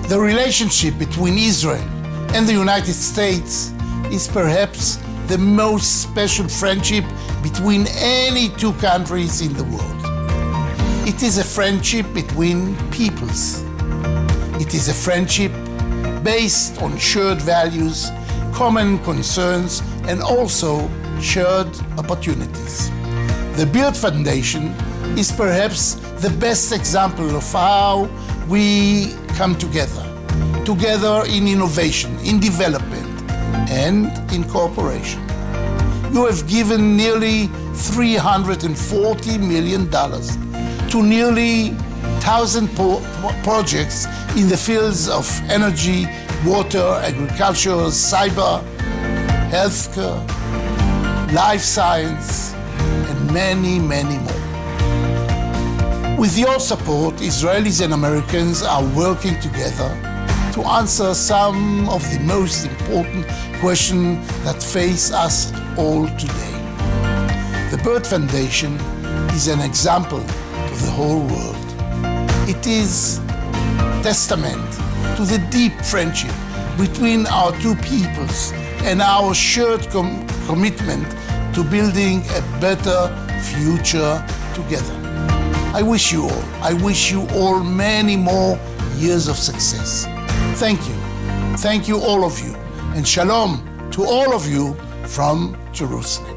The relationship between Israel and the United States is perhaps the most special friendship between any two countries in the world. It is a friendship between peoples. It is a friendship based on shared values, common concerns, and also shared opportunities. The Beard Foundation is perhaps the best example of how we come together in innovation, in development, and in cooperation. You have given nearly $340 million to nearly 1,000 projects in the fields of energy, water, agriculture, cyber, healthcare, life science, and many, many more. With your support, Israelis and Americans are working together to answer some of the most important questions that face us all today. The Beard Foundation is an example to the whole world. It is testament to the deep friendship between our two peoples and our shared commitment to building a better future together. I wish you all many more years of success. Thank you all of you, and shalom to all of you from Jerusalem.